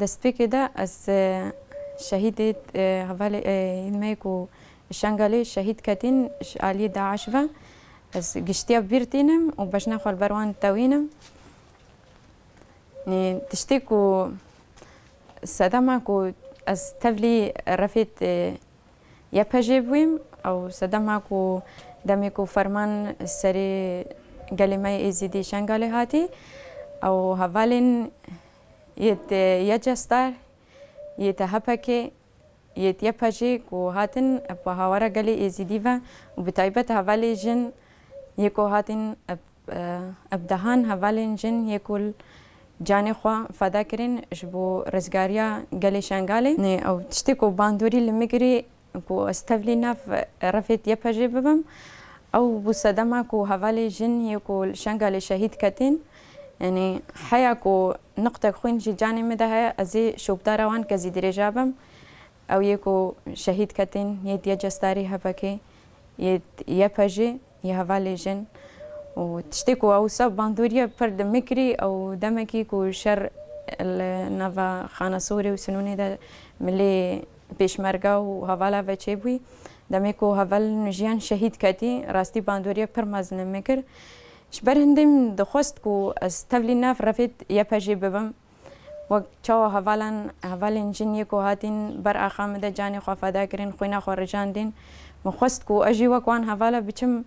دەستپێکی دا ئەس شەهیدێت هەڤالێ هیلمەیەک و شەنگەلێ شەهید کەتین عالیە داعش بە ئەس گشتیا بیرتینم و بەشنە خۆلبەروان تەوینم تشتێک و سەدەماک و ئەس تەڤلی ڕەفێت یەپەژێ بوویم ئەو سەدەماک و دەمێک و فەرمان سەرێ گەلێمای ئێزیدی شەنگەلێ هاتی ئەو هەڤالێن یەت یەجەستار یێتە هەپەکێ یێت یەپەژێک و هاتن بە هاوارە گەلێ ئێزیدیڤە و بتایبەت هەڤالێ ژن یەک و هاتین ئەبدەهان هەڤالێن ژن یەکول جانێ خوا فەدا کرین ji bo rizgariya gelê şengalê ew tiştê ku bandorî li me girê ku ez tevlî nav refê yepejê bibim ew bû sedema ku hevalê jin yê ku li şengalê şehîd ketin yanî heya ku niqtek xwîn jî canê me de heye ez ê şopdara wan kezî dirêja bim ew yê ku şehîd ketin yê diye cestarî hevekê yê yepejê yê hevalê jin و تشتێ ku ew sev bandoriya pir di me kirî ew demekî ku şer li nava xanesorê û sinûnê de milê pêşmerga û hevala ve çêbûyî demê ku heval jiyan şehîd ketî rastî bandoriya pir mezin me kir ji ber hindê min dixwest ku ez tevlî nav refê yepejê bibim wek çawa hevalên jin yê ku hatîn ber axa me de canê xwe feda kirin xwîna xwe rijandîn min xwest ku ez jî wek wan hevala biçim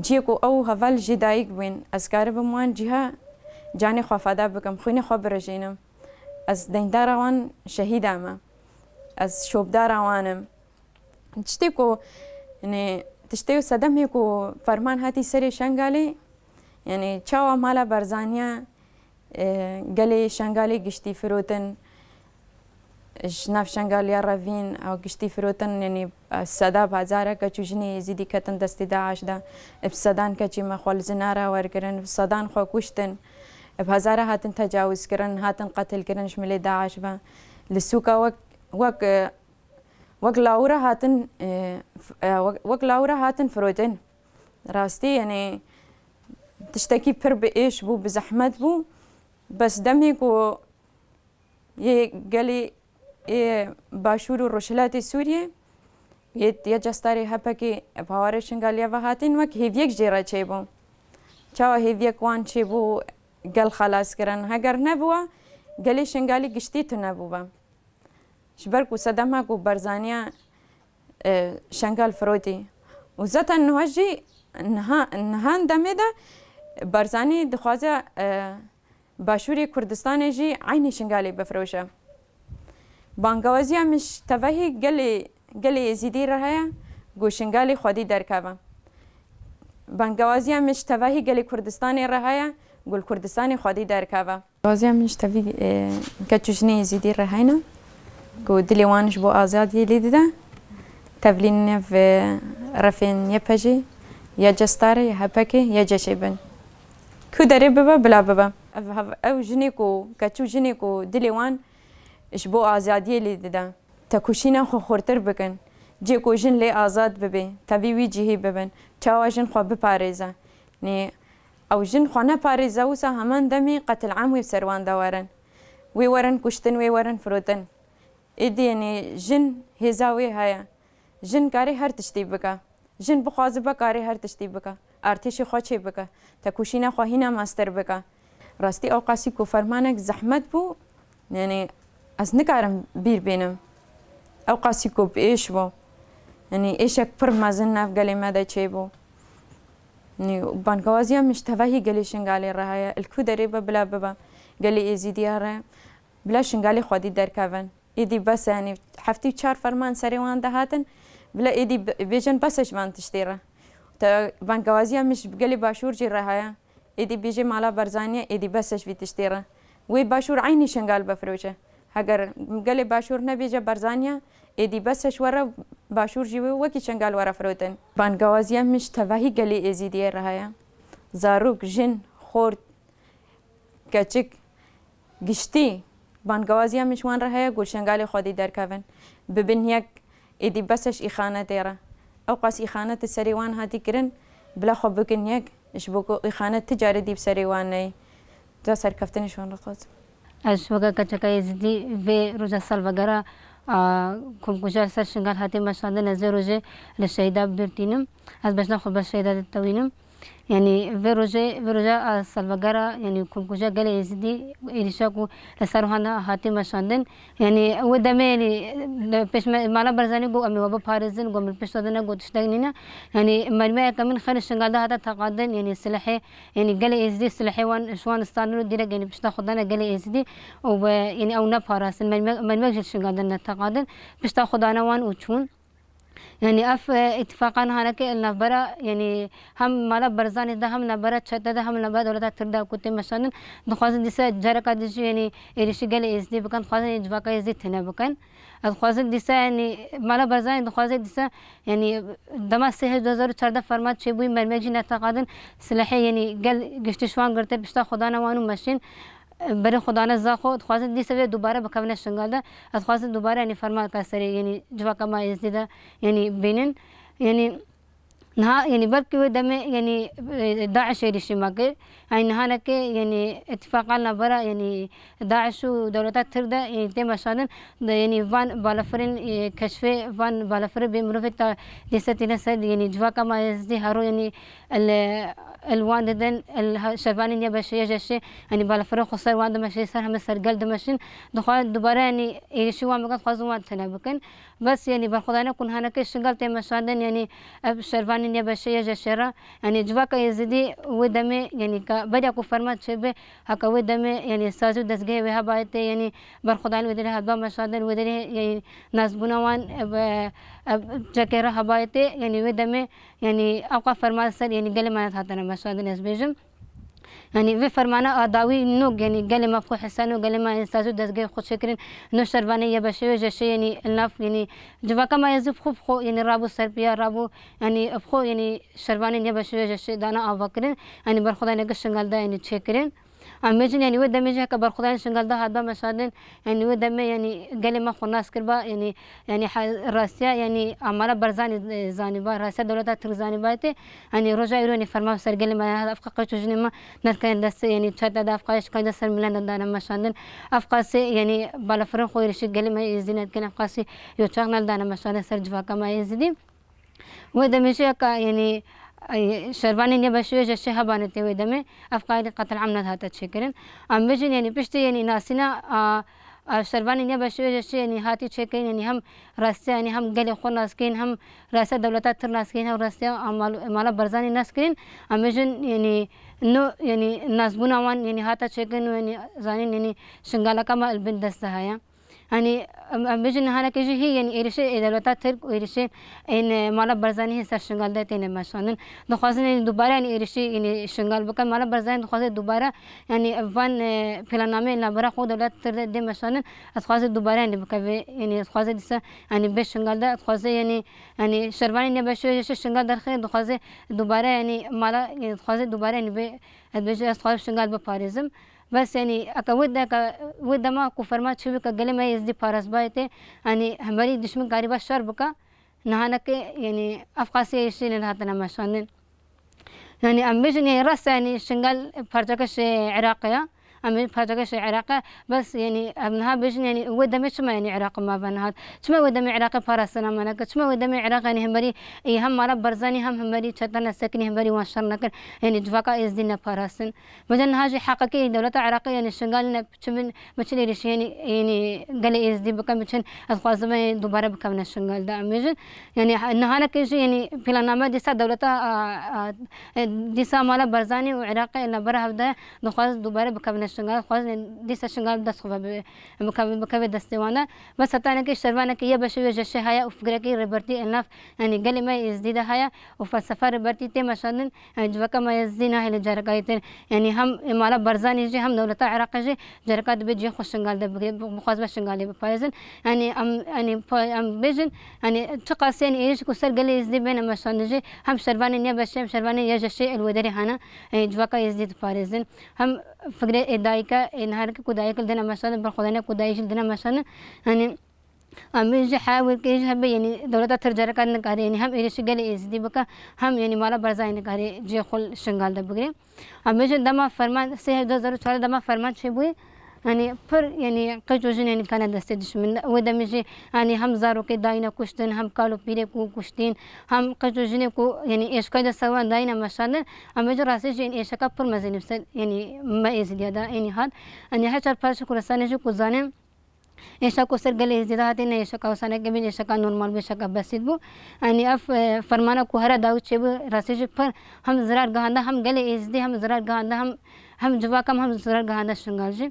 ciyê ku ew heval jî dayîk bûn ez karibim wan cîha canê xwe feda bikim xwînê xwe birijînim ez dengdara wan şehîda me ez şopdara wan im tiştê ku tiştê sedemê ku ferman hatî serê şengalê yanî çawa mala berzaniya gelê şengalê giştî firotin ji nav şengaliya revîn ew giştî firotin yanî seda bazarek çû jinê êzîdî ketin destê Daeş de bi sedan keçî me xwe li zinara wergirin bi sedan xwe kuştin bi hezara hatin tecawûz kirin hatin qetil kirin ji milê Daeş ve li sûka wek lawira hatin firotin rastî yanî tiştekî pir bi êş bû bi zehmet bû bes demê ku yê gelê başûr û Rojhilatê Sûriyê yê cestarê hepekê bi hawarê şingaliya ve hatin wek hêviyek jê re çêbû çawa hêviyek wan çêbû gel xelas kirin heger nebûwe gelê şingalî giştî tu nebûbe ji ber ku sedema ku berzaniya şengal firotî û zeten niha jî nihan demê de berzanî dixwaze başûrê Kurdistanê jî aynî şingalê bifirûşe bangewaziya min ji tevehî gelê êzîdî re heye ku şingalê xwedî derkeve bangewaziya min ji tevehî gelê Kurdistanê re heye ku li Kurdistanê xwedî derkeve bangewaziya min ji tevî keç û jinê êzîdî re hene ku dilê wan ji bo azadiyê lê dide tevlî nev refên yepejê ya cestarê ya hepekê ya ceşê bin ku derê bibe bila bibe ew jinê ku keç û jinê ku dilê wan ji bo azadiyê lê dide tekuşîna xwe xurtir bikin cê ku jin lê azad bibe tevî wî cihê bibin çawa jin xwe biparêze nê ew jin xwe neparêze wisa heman demê qetilam wê ser wan de werin wê werin kuştin wê werin firotin êdî yanî jin hêza wê heye jin karê her tiştî bike jin bixwazibe karê her tiştî bike artêşê xwe çê bike tekuşîna xwe hîna master bike rastî ew qasî ku fermanek zehmet bû yanî ez nikarim bîr bînim ew qasî ku bi êş bû yanî êşek pir mezin nav gelê me de çêbû bangewaziya min ji tevehî gelê şingalê re heye li ku derê be bila bibe gelê êzîdiya re bila şingalê xwedî derkevin êdî bes yanî heftî çar ferman serê wan de hatin bila êdî bêjin bes ji van tiştê re bangewaziya min ji gelê başûr jî re heye êdî bêje mala berzaniye êdî bes ji vî tiştê re wê başûr aynî şingal bifirûçe heger gelê başûr nebêje berzaniye êdî bes ji were başûr jî wê wekî şingal were firotin bangewaziya min ji tevehî gelê êzîdiyê re heye zarok jin xort keçik giştî bangewaziya min ji wan re heye ku şingalê xwedî derkevin bibin yek êdî bes ji îxanetê re ew qasî îxanet serê wan hatî kirin bila xwe bikin yek ji bo ku îxanet ti carê dî bi serê wan neyê da serkeftinê ji wan re dixwazim اش وگا کچکا یزدی و روزا سال وگرا کم کجا سر شنگال هاتی مشاهده نزد روزه لشهیدا برتینم از بشنا خود بشهیدا توینم يعني في رجاء سلفجرة يعني كم كوجا قال يزيدي إليشاكو لسروهنا هاتي مشاندن يعني ودمه يعني بيش مالا برزاني جو أمي وابا بارزن جو من بيش تدنا جو تشتغلينا يعني مرمى كمان خير الشنغال ده هذا تقادن يعني سلاحي يعني قال يزيدي سلاحي وان شوان استانلو ديرك يعني بيش تاخدنا قال يزيدي أو يعني أو نبارس مرمى جل الشنغال ده تقادن بيش تاخدنا وان وتشون يعني اتفاقا هناك النبرة يعني هم مالا برزاني ده هم نبرة شتى ده هم نبرة دولة تردا كتير مثلا دخوازن ديسا جارك ديش يعني إيريش قال إزدي بكن خوازن إجواك إزدي تنا بكن دخوازن ديسا يعني مالا برزاني دخوازن ديسا يعني دما سه 2014 فرمات شبوي مرمجي نتقادن سلاحي يعني قال قشتشوان قرتي بشتا خدانا وانو ماشين برای خدا نزاخو خواست دی سوی دوباره بکوونه شنگال ده از خواست دوباره یعنی فرمان کسری یعنی جواکا ما ازدیده یعنی بینن یعنی نها يعني بلكي ودم يعني داعش يريش ماكر يعني نهانك يعني اتفاقنا برا يعني داعش ودولتات تردا يعني تم شادن يعني فان بالافرين كشف فان بالافر بمروفة ديستنا سد يعني جواكا ما يزدي هارو يعني الواندن الشربانين يبشي جشي يعني بالافر خسر واند مشي سر هم سرقل دمشين دخل دوباره يعني يشوا مكان خازوان تنابكن بس يعني بالخدانا كون هانك شغال تم شادن يعني شربانين يبشي جشرا يعني جواكا يزدي ودمه يعني كبدا كو فرمات شبه هكا ودمه يعني سازو دسجه وها بايت يعني بالخدانا ودره هبا مشادن ودره يعني ناس بنوان جكره هبايت يعني ودمه يعني أوقا فرمان سر يعني قال ما نتحدثنا مشاهدين اسبيجم يعني في فرمانة داوي نوع يعني قال ما بخو حسانه قال ما إنسازو دسجة خود شكرين نو شربانية بشوي جشة يعني الناف يعني جواكا ما يزوب خو يعني رابو سربيا رابو يعني بخو يعني شربانية بشوي جشة دانا أفكرين يعني برخدا نقش شنقال ده يعني تشكرين أمجن يعني وده مجه كبر خدان شنقال ده هذا مشاهدين يعني وده ما يعني قال ما خناس كربا يعني راسيا يعني عمارة برزاني زانبا راسيا دولة ترزاني باته يعني رجع يروني فرما سر قال ما هذا أفقا قيش ما ناس كان دس يعني تشات ده أفقا إيش كان دس الملان ده أنا مشاهدين أفقا سي يعني بالفرن خوي رشيد قال ما يزيد كان أفقا سي يوتشغل ده أنا مشاهدين سر جواكا ما يزيد وده مجه يعني شربانين يبشوي جشة هبانته ودمه أفقاعي قتل عمنا هذا تشكرن أم بيجن يعني بيشتي يعني ناسنا شربانين يبشوي جشة يعني هاتي تشكرن يعني هم راسته يعني هم قلي خون ناسكين هم راسته دولتات تر ناسكين هم راسته مالا برزاني ناسكين أم بيجن يعني إنه يعني الناس بناوان يعني هاتا تشكرن يعني زانين يعني شنغالا كما البنت دستها يعني بيجن هانا كيجي هي يعني إيرشة دولتات ترك وإيرشة إن مالا برزاني هي سر شنغال ده تين ماشانن دخوازن يعني دوباره يعني إيرشة يعني شنغال بكن مالا برزاني دخوازن دوباره يعني فان فلانامه لبرا خود دولت تر ده ماشانن دخوازن دوباره يعني بكوي يعني دخوازن دسا يعني بيش شنغال ده دخوازن يعني شرباني نبشة شنغال درخه دخوازن دوباره يعني مالا يعني دخوازن دوباره يعني بيش دخوازن شنغال بباريزم بس يعني ود ما کو فرمات شو بك قال ما يزدي بارس بايته يعني همري دشمن قريبا شر بك نهانك يعني افقاسي يشيل هاتنا مشانن يعني امبيجني راس يعني شنقال فرجكش عراقيه أمي فرجكش عراقي بس يعني أبنها بيجن يعني ودمي شما يعني عراق ما بنهاد شما ودمي عراقي فارسنا منك شما ودمي عراق يعني همبري هم مرة برزاني همبري شتنا سكني همبري واشرنا يعني جواكا إزدينا فارسن مجن هاجي حقيقي دولة عراقية يعني شنقالنا بتشمن بتشلي ريش يعني قال إزدي بكم بتشن أتخاذ دوباره بكم الشنقال ده أميجن يعني نهانا كيجي يعني في النامة ديسا دولة ديسا مالا برزاني وعراقي إن برا هبدا نخاذ دوباره بكم شنغال خواص ديسا شنغال دست خواه بكوي دستوانا بس هتانا كي شروانا كي يبشوي جشة هيا وفكرة كي ريبرتي الناف يعني قال ما يزديد هيا وفلسفة ريبرتي تي مشانن يعني جواكا ما يزدينا هي الجرقايتين يعني هم مالا برزاني جي هم دولة عراق جي جرقات بيجي خوش شنغال ده بخواص بشنغالي بفايزن يعني ام بيجن يعني تقاسين ايش كسر قال يزدي بين مشان جي هم شرباني يبشة شرباني يجشة الودري هنا يعني جواكا يزديد فارزن هم فكرة دايكا إن هارك كودايك لدينا مثلا بالخدانة كودايش لدينا مثلا يعني أمي حاول كيش هب يعني دولة ترجع كان كاري يعني هم إيش قال إزدي بكا هم يعني مالا برزاين كاري جي خل شنغال ده بقولي أمي دما فرمان سه 2004 دما فرمان شبوي يعني پر يعني قجوجين يعني كان دست دشمن ودمجي يعني هم زارو كي داينا كشتن هم كالو بيري كو كشتين هم قجوجين كو يعني ايش كده سوا داينا مشان اما جو راسي جين ايش كا پر مزين بس يعني ما ازيد دا يعني هاد اني هچر پاش كورسانه جو كوزانه ایشا کو سر گله زیادتی نه ایشا کا وسانه که بین ایشا کا نورمال به شکا بسید بو یعنی اف فرمانه کو هر داو چه بو راسیج پر هم زرار گهنده هم گله ازدی هم زرار گهنده هم جواکم هم زرار گهنده شنگالجی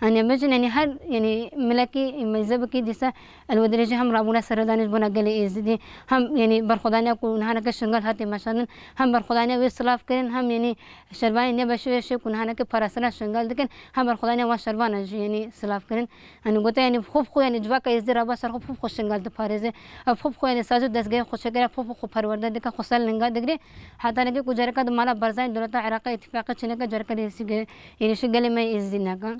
يعني مجن يعني هر يعني ملكي مزبكي ديسا الودرجة هم رابونا سردانش بنا قلي إزدي هم يعني برخدانيا كون هنا كشنغال هاتي مثلا هم برخدانيا ويسلاف كرين هم يعني شرباني نبشوي شيء كون هنا كبارسنا شنغال لكن هم برخدانيا وشربانا يعني سلاف كرين يعني قلت يعني خوب خو يعني جواك إزدي رابا سر خوب خو شنغال تفارزه خوب خو يعني سازو دس جاي خوش كرا خوب خو پرورده دكا خسال لنگا دغري حتى نكي كجركا دمالا برزان دولتا عراق اتفاق چنكا جركا ديسي يعني شغل ما إزدي نكا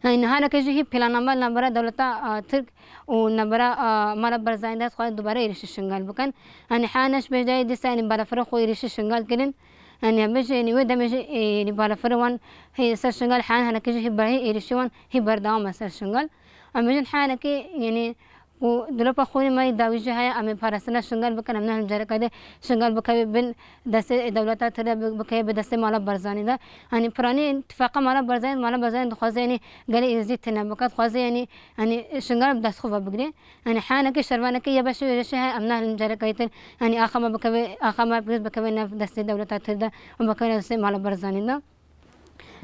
يعني هنا كجي هي بلان نمبر دولتا ترك ونمبر مالا برزايندا خالد دوباره يريش شنغال بكن يعني حانش بجاي ديسا يعني بالافر خو يريش شنغال كرين يعني بجي يعني ودا مجي يعني بالافر وان هي سر شنغال حان هنا كجي هي برهي يريشوان هي بردام سر شنغال امجن حان كي يعني ودلوبا خوني ما يداويجي هاي أمي بارسنا شنغال بكن أمنا هنجرة كده شنغال بكاي بين دست دولتها ترى بكاي بدست مالا برزاني ده يعني براني اتفاق مالا برزان دخوازي يعني قالي إزدي تنبكات خوازي يعني شنغال بدست خوفا بقري يعني حانك شربانك يبشو يرشي هاي أمنا هنجرة كده يعني آخر ما بكاي نف دست دولتها ترى وبكاي دست مالا برزاني ده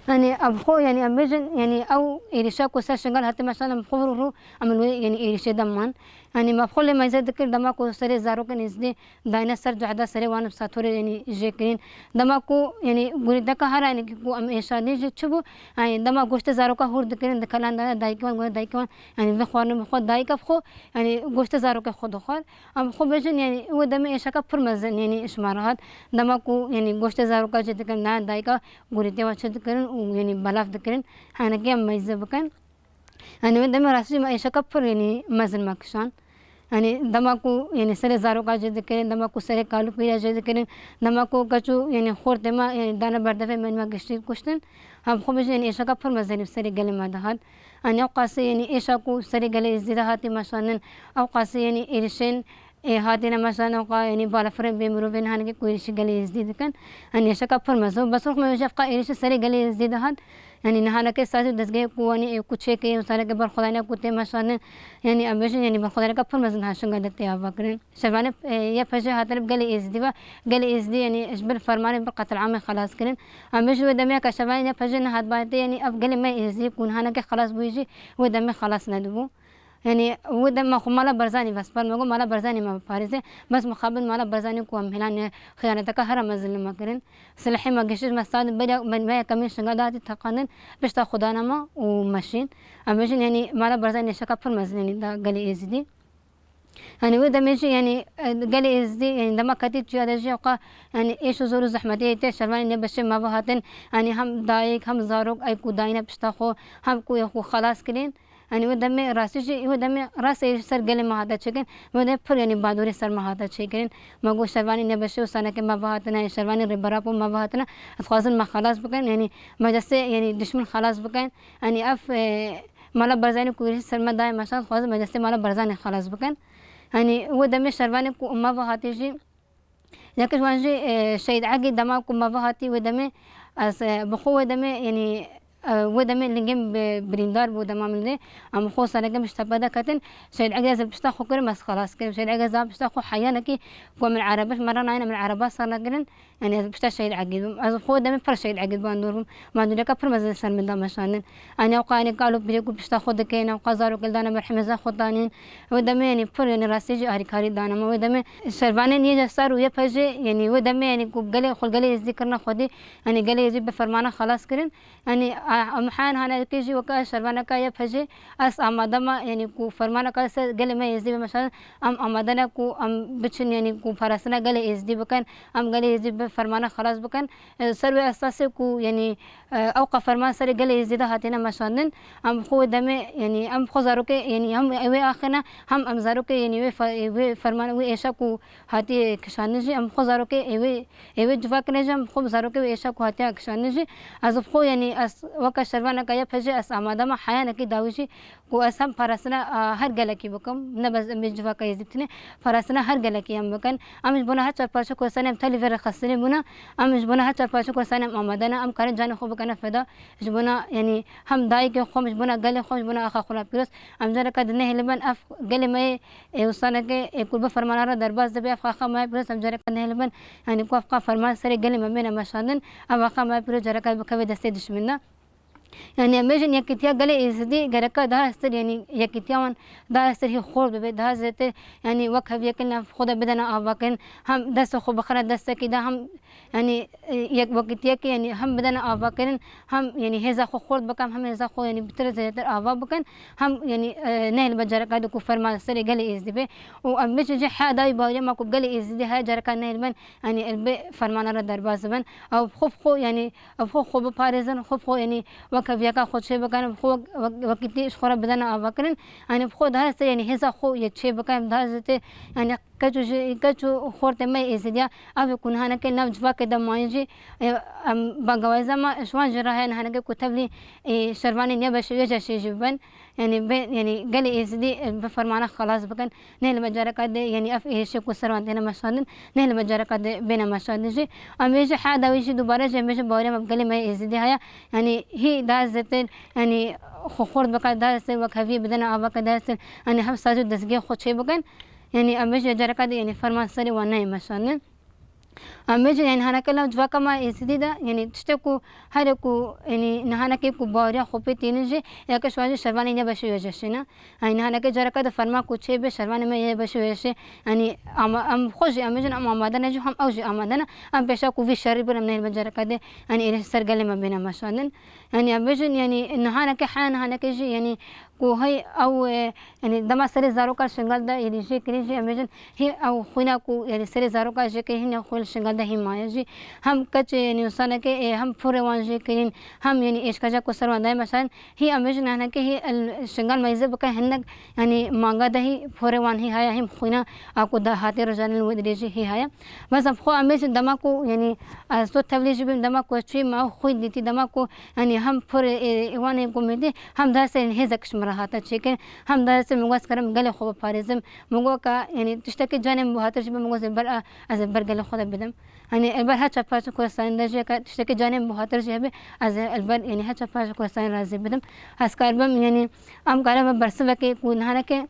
يعني أبخو يعني أمجن يعني أو إيريشا كوسا شنغال حتى مثلا مخبره أمنو يعني إيريشا دمان يعني ما بخول ما يزيد ذكر دماغو سري زاروك نزدي داينا سر جعدا سري وانا بساتوري يعني جيكرين دماغو يعني غوري دكا هرا يعني كو أم إيشا نيجي تشبو يعني دماغ غوشت زاروكا هور ذكرين دكالان دا دايكوان يعني بخوان بخو دايكا بخو يعني غوشت زاروكا خود خال أم خو بجن يعني هو دم إيشا كا فرمزن يعني إشمارات دماغو يعني غوشت زاروكا جدكن نا دايكا غوري تيوا تشدكن يعني بلاف ذكرين أنا كيا ما يزبكن يعني ودم راسي ما إيشا كفر يعني مزن ماكشان يعني دماغو يعني سر زارو کا جد کریں دماغو سر کالو پیرا جد کریں دماغو کچو يعني خور دما يعني دانا بردفه من ما گشتي كشتن هم خوبش يعني إيشا كفر مزن سر گل ما دهات يعني أوقاس يعني إيشا كو سر گل إزدهاتي مثلا أوقاس يعني إيرشين هاتينا مثلا وقا يعني بالافرن بمروفين هانكي كويش قالي يزيد كان يعني شكا فرمزو بس روح ما يشفقا إيش سري قالي يزيد هاد يعني نهانا كي ساسو دسجي كواني كوتشي كي وسارة كبر خدانا كوتي مثلا يعني أبيش يعني بخدانا كفرمزن هاشون قدرتي أفكرين شبانة يا فجأة هاترب قالي يزدي قالي يزدي يعني إجبر فرمان بقتل عام خلاص كرين أبيش ودمي كشبانة يا فجأة هات باتي يعني أفقالي ما يزدي كون هانا كي خلاص بيجي ودمي خلاص ندبو يعني ودم ما مالا برزاني بس بر مگو مالا برزاني ما بارزه بس مقابل مالا برزاني كو هم هلان خيانتك هر مزل ما كرين سلحي ما قشش مستعد بدا من ما كمين شنغادات تقنن باش تا خدانا ما وماشين امجن يعني مالا برزاني شكا فر مزلني دا قالي ازدي يعني ودم يجي يعني قالي ازدي يعني دما كتيت جا جوقا يعني ايش زور زحمتي تي شرماني بش ما بهاتن يعني هم دايك هم زاروك اي كو داينا باش تاخو هم كو يخو خلاص كرين يعني ودم راسي ودم راسي سر گله ما هذا چكن ودم پر يعني بادوري سر ما هذا چكن مگو شرواني نبشو سنه के ما بهاتنا شرواني ربراپو ما بهاتنا خاصن ما خلاص بكن يعني مجسه يعني دشمن خلاص بكن يعني اف مالا برزاني كوري سر ما داي مثلا خاص مجسه مالا برزاني خلاص بكن يعني ودم شرواني کو ما بهاتي لكن وانجي شهيد عقي دماغ ما بهاتي ودم از بخو ودم يعني ودم اللي جنب بريندار بودم عمله عم خوص أنا جنب اشتبدا كتن شيء عجز بشتاخو كرم بس خلاص كرم شيء عجز بشتاخو حيانا كي قوم من العربة مرة ناينا من العربة صار قرن يعني بشتا شيء عجز از خو دم فر شيء عجز باندورم ما ندري كفر مزل سر من دام مشانن أنا وقاني قالوا بيجو بشتاخو دكينا وقزارو كل دانا مرحمة زا خدانين ودم يعني فر يعني راسيجي أريكاري دانا ما ودم شربانين يجي صار ويا فجي يعني ودم يعني قلة خل قلة يذكرنا خدي يعني قلة يجيب بفرمانة خلاص كرن يعني أمحان هنا كيجي وكا شربانا كايا فجي أس أمادما يعني كو فرمانا كاس قال ما يزدي مثلا أمادنا كو بتشن يعني كو فرسنا قال يزدي بكن قال يزدي بفرمانا خلاص بكن سروي أساسي كو يعني أوقف فرمان سري قال يزدي ده هاتنا مثلا خو دم يعني خزاروك يعني هم وي آخرنا هم زاروك يعني وي فرمان وي إيشا كو هاتي كشانجي خزاروك وي جواك نجم خو زاروك وي إيشا كو هاتي كشانجي از خو يعني وقت شروانه که پجه از آماده ما حیانه که داویشی کو از هم پرسنا هر گله کی بکم نه بس مجوا که یزیتنه پرسنا هر گله کی هم بکن امش بنا هر چهار پارچه کو سنم تلی ور خسنه بنا امش بنا هر چهار پارچه کو سنم آماده نه ام کار جان خوب کنه فدا جبنا یعنی هم دای که خمش بنا گله خمش بنا اخا خلا پیروس ام جره کد نه لبن اف گله ما وصانه که قرب فرمان را درباز دبی اف خا ما پیروس ام جره کد نه لبن یعنی کو اف فرمان سری گله ما بین مشادن اف خا ما پیروس جره کد بکوي دسته دشمنه يعني اميجن يكتيا قالي ازدي غركا ده استر يعني يكتيا ده استر هي خور به ده زت يعني وقت يكن خدا بدنا اباكن هم دس خو بخره دست كده هم يعني يك وقت يك يعني هم بدنا اباكن هم يعني هذا خو خور بكم هم هذا خو يعني بتر زت ابا بكن هم يعني نهل بجركا دو كفر ما استر قالي ازدي به واميجن حدا يبا ما كو قالي ازدي ها جركا نهل من يعني الب فرمان را درباز بن او خو يعني او خو بپارزن خو يعني وكفيا کا خود شی بکنم خو وقتی خورا بدن آوکرین یعنی خود هست یعنی هزا خو یه چی بکنم دازت یعنی کچو خورت می ازدیا آب کنهانه که نو جوا که دم ماینجی باگوازه ما شوان جراحه نهانه که کتبلی شروانی نیا بشه جشی جبن يعني قال ازدي بفرمانه خلاص بكن نهل مجارة قد يعني اف ايش كو سروانتنا مشادن نهل مجارة قد بين مشادن جي اميجي حدا ويجي دوباره جمش بوري ما قال ما ازدي هيا يعني هي دازت يعني خورد بك داست وكفي بدنا ابك داست يعني هم ساجد دسگي خوشي بكن يعني اميجي مجارة قد يعني فرمان سري وانا مشادن اميجي يعني هنا كلام جوا كما ازدي ده يعني تشتكو هركو يعني نهانا كي كباريا خوبي تينجي يا كشواجي شرواني نيا بشو يجشنا يعني هنا كي جرا كده فرما كوچه به شرواني ما يه بشو يجش يعني ام خوشي اميجن ام آماده نجو هم اوجي آماده ام بيشا كو في شري برم نه بجرا كده يعني إلى سرقل ما بينا مشانن يعني اميجن يعني نهانا كي حان هنا كي جي يعني کو هي او يعني دما سري زارو کا شنگل دا يعني شي كريجي اميجن هي او خونا کو يعني سري زارو کا جي كي هنا خول شنگل دا هي مايا جي هم كچ يعني وسانه كي هم فور وانجي كرين هم يعني ايش كجا کو سر واندا مثلا هي اميجن هنا كي هي الشنگل مايزه بك هنك يعني مانغا دا هي فور وان هي هيا هم خونا اكو دا هاتي رجال ودريجي هي هيا بس خو اميجن دما کو يعني سو تبليج بهم دما کو چي ما خو ديتي دما کو يعني هم فور وان کوميدي هم دا سن هزكش راحتا چیکن هم دست مگوس کرم گله خوب پارزم مگو کا یعنی تشتکی جانم بهاتر شب مگو زبر از بر گله خود بدم یعنی البر هچ پاش کو ساینده جه کا تشتکی جانم بهاتر شب از البر یعنی هچ پاش کو ساین راضی بدم از کاربم یعنی ام کارم برسه که کو نه که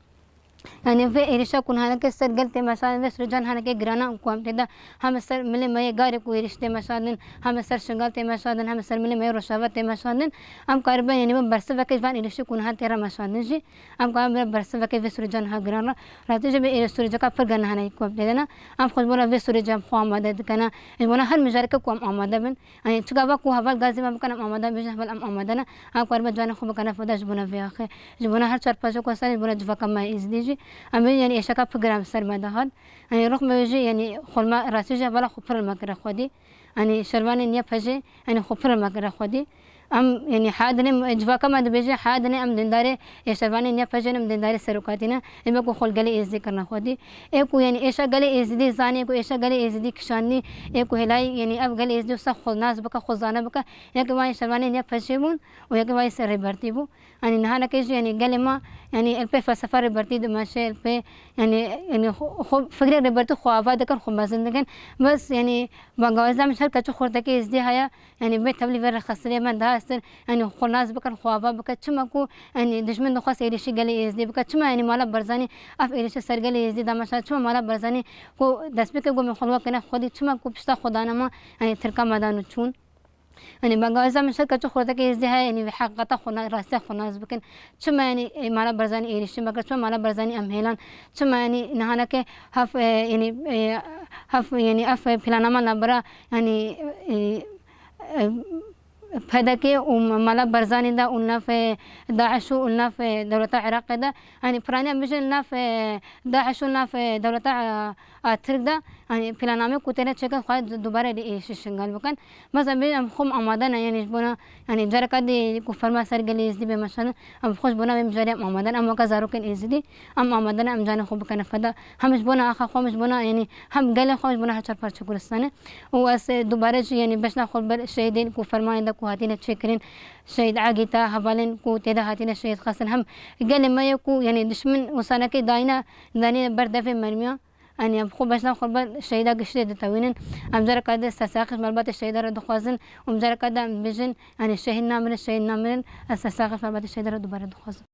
يعني في إيرشا كون هنا كسر قلت مثلا بس رجال هنا كجرانا وقام تدا هم سر ملي ما يقارب ويرشته مثلا هم سر شغلت مثلا هم سر ملي ما يروشافت مثلا هم كاربا يعني من برسفة كيف فان إيرشا كون هنا ترى مثلا نجي هم كاربا برسفة كيف بس رجال ها جرانا راتجي بإيرش رجال كفرجنا هنا يقام تدا هم خد برا بس رجال قام مدد كنا يبغون هر مجارك قام آماده بن يعني تجابا كو هفال غازي ما بكنا آماده بيجي هفال آماده هم كاربا جانا خوب كنا فداش بنا في آخر جبنا هر چار پاشو كوسان جبنا جوا كم إزديجي أمي يعني إيش كاب فكرة مسر ماذا هاد يعني رقم يجي يعني خلما راسيجا ولا خبر المكر خودي يعني شرواني نيا فجي يعني خبر المكر خودي ام يعني حادني جوا كما دبيجي حادني ام دنداري يشرباني نيا فجن ام دنداري سرقاتنا اما کو خل گلي از ذکر خودي اكو يعني ايش گلي از دي زاني کو ايش گلي از دي كشاني اكو هلاي يعني اب گلي از دي صح خل ناس بك خزانه بك يك ما يشرباني نيا فجيمون ويك ما يسر برتيبو يعني نهانا كيش يعني گلي ما يعني البي فسفر برتي دماشي البي يعني خو فكره ربرت خو آباد کن خو مزندگن بس يعني باغوازا مشل کچ خورده کی از دي هيا يعني بيت تبلي ور خسري من ده استن يعني خلاص بكر خوابا بك چمكو يعني دشمن دو خاص ايرشي گلي از دي بك چما يعني مالا برزاني اف ايرشي سرگلي از دي دماشا چما مالا برزاني کو دس بك گو مخلوا کنه خودي چما کو پشتا خدانا ما يعني ترکا مدانو چون يعني باغوازا مشل کچ خورده کی از دي هيا يعني حقيقه خنا راسته خناز بكن چما يعني مالا برزاني ايرشي بك چما مالا برزاني امهلان چما يعني نهانا ke هف يعني هف يعني اف پلانما نبرا يعني فدكي ومالا برزاني دا قلنا في داعش وقلنا في دولة العراق دا يعني فرانيا مجلنا في داعش وقلنا في دولة ترك دا يعني بلانامي كوتينا تشكل خالد دوباره دي ايش شنغال بكن مثلا بيم خم آمادنا يعني بنا يعني جركا دي كفر ما سرقلي ازدي بمشان ام خوش بنا بيم جاري آمادنا ام كزارو كن ازدي ام آمادنا ام جان خوب بكن فدا همش بنا اخا خومش بنا يعني هم قال خوش بنا هچر پرچ گلستانه و اس دوباره يعني بشنا خود بر شهيدين كفر ما كو هاتينا تشكرين شهيد عاقيتا هبالين كو تيدا هاتينا شهيد خاصن هم قال ما يكو يعني دشمن وصانا كي داينا بردا في مرميا أني أبخو بشنا خربا الشهيدة قشري دتوينن أمزار كذا استساقط ملبات الشهيدة ردخوازن ومزار كذا بيجن أني الشهيد نامن الشهيد نامن استساقط ملبات الشهيدة ردبار دخوازن